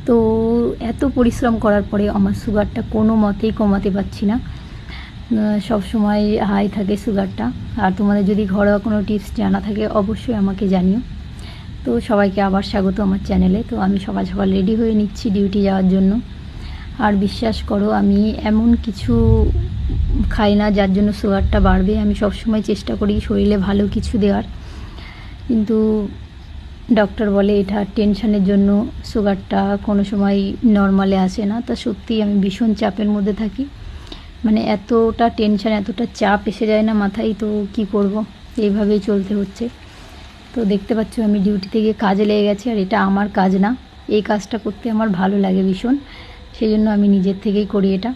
তো এত পরিশ্রম করার পরে আমার সুগারটা কোনো মতেই কমাতে পারছি না, সব সময় হাই থাকে সুগারটা। আর তোমাদের যদি ঘরোয়া কোনো টিপস জানা থাকে অবশ্যই আমাকে জানিও। তো সবাইকে আবার স্বাগত আমার চ্যানেলে। তো আমি সকাল সকাল রেডি হয়ে নিচ্ছি ডিউটি যাওয়ার জন্য। আর বিশ্বাস করো আমি এমন কিছু খাই না যার জন্য সুগারটা বাড়বে। আমি সবসময় চেষ্টা করি শরীরে ভালো কিছু দেওয়ার, কিন্তু ডক্টর বলে এটা টেনশনের জন্য সুগারটা কোনো সময় নর্মালে আসে না। তা সত্যিই আমি ভীষণ চাপের মধ্যে থাকি, মানে এতটা টেনশন এতটা চাপ এসে যায় না মাথায়, তো কি করব, এইভাবেই চলতে হচ্ছে। তো দেখতে পাচ্ছ আমি ডিউটিতে গিয়ে কাজে লেগে গেছি, আর এটা আমার কাজ না, এই কাজটা করতে আমার ভালো লাগে ভীষণ, সেই জন্য আমি নিজের থেকেই করি এটা।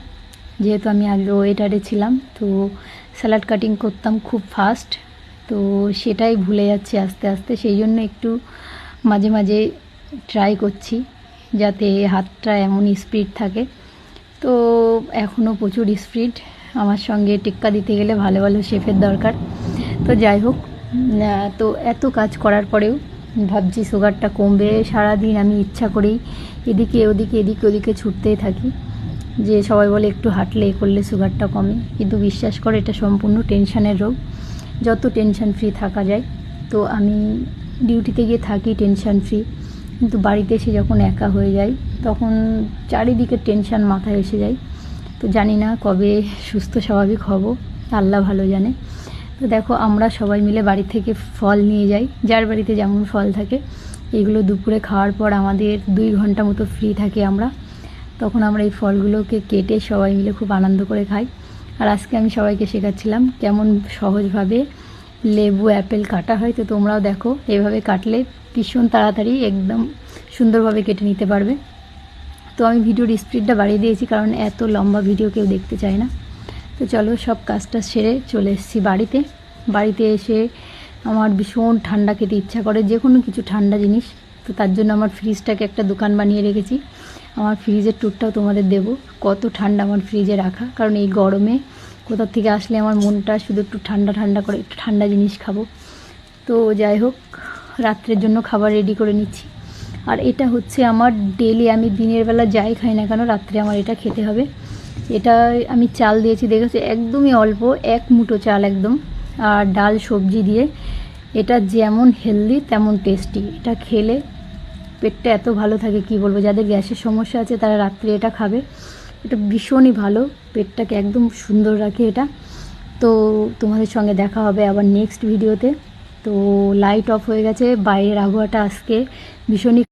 যেহেতু আমি আগে ওয়েটারে ছিলাম, তো স্যালাড কাটিং করতাম খুব ফাস্ট, তো সেটাই ভুলে যাচ্ছি আস্তে আস্তে, সেই জন্য একটু মাঝে মাঝে ট্রাই করছি যাতে হাতটা এমন স্পিড থাকে। তো এখনও প্রচুর স্পিড, আমার সঙ্গে টেক্কা দিতে গেলে ভালো ভালো শেফের দরকার। তো যাই হোক, তো এত কাজ করার পরেও ভাবছি সুগারটা কমবে। সারাদিন আমি ইচ্ছা করেই এদিকে ওদিকে এদিকে ওদিকে ছুটতেই থাকি, যে সবাই বলে একটু হাঁটলে এ করলে সুগারটা কমে, কিন্তু বিশ্বাস করে এটা সম্পূর্ণ টেনশানের রোগ। যত টেনশন ফ্রি থাকা যায়, তো আমি ডিউটিতে গিয়ে থাকি টেনশন ফ্রি, কিন্তু বাড়িতে এসে যখন একা হয়ে যাই তখন চারিদিকে টেনশন মাথায় এসে যায়। তো জানি না কবে সুস্থ স্বাভাবিক হব, আল্লাহ ভালো জানে। তো দেখো আমরা সবাই মিলে বাড়ি থেকে ফল নিয়ে যাই, যার বাড়িতে যেমন ফল থাকে, এগুলো দুপুরে খাওয়ার পর আমাদের 2 ঘন্টা মতো ফ্রি থাকি আমরা, তখন আমরা এই ফলগুলোকে কেটে সবাই মিলে খুব আনন্দ করে খাই। আর আজকে আমি সবাইকে শেখাচ্ছিলাম কেমন সহজভাবে লেবু অ্যাপেল কাটা হয়। তো তোমরাও দেখো, এভাবে কাটলে ভীষণ তাড়াতাড়ি একদম সুন্দরভাবে কেটে নিতে পারবে। তো আমি ভিডিওর স্পিডটা বাড়িয়ে দিয়েছি, কারণ এত লম্বা ভিডিও কেউ দেখতে চায় না। তো চলো সব কাজটা সেরে চলে এসেছি বাড়িতে। বাড়িতে এসে আমার ভীষণ ঠান্ডা খেতে ইচ্ছা করে, যে কোনো কিছু ঠান্ডা জিনিস। তো তার জন্য আমার ফ্রিজটাকে একটা দোকান বানিয়ে রেখেছি। আমার ফ্রিজের ট্যুরটাও তোমাদের দেবো, কত ঠান্ডা আমার ফ্রিজে রাখা, কারণ এই গরমে কোথা থেকে আসলে আমার মনটা শুধু একটু ঠান্ডা ঠান্ডা করে, একটু ঠান্ডা জিনিস খাবো। তো যাই হোক, রাত্রের জন্য খাবার রেডি করে নিচ্ছি। আর এটা হচ্ছে আমার ডেলি, আমি দিনের বেলা যাই খাই না কেন রাত্রে আমার এটা খেতে হবে। এটা আমি চাল দিয়েছি, দেখেছি একদমই অল্প, 1 মুঠো চাল একদম, আর ডাল সবজি দিয়ে। এটা যেমন হেলদি তেমন টেস্টি, এটা খেলে পেটটা এত ভালো থাকে কি বলবো। যাদের গ্যাসের সমস্যা আছে তারা রাত্রে এটা খাবে, এটা ভীষণই ভালো, পেটটাকে একদম সুন্দর রাখে এটা। তো তোমাদের সঙ্গে দেখা হবে আবার নেক্সট ভিডিওতে। তো লাইট অফ হয়ে গেছে, বাইরের আবহাওয়াটা আজকে ভীষণই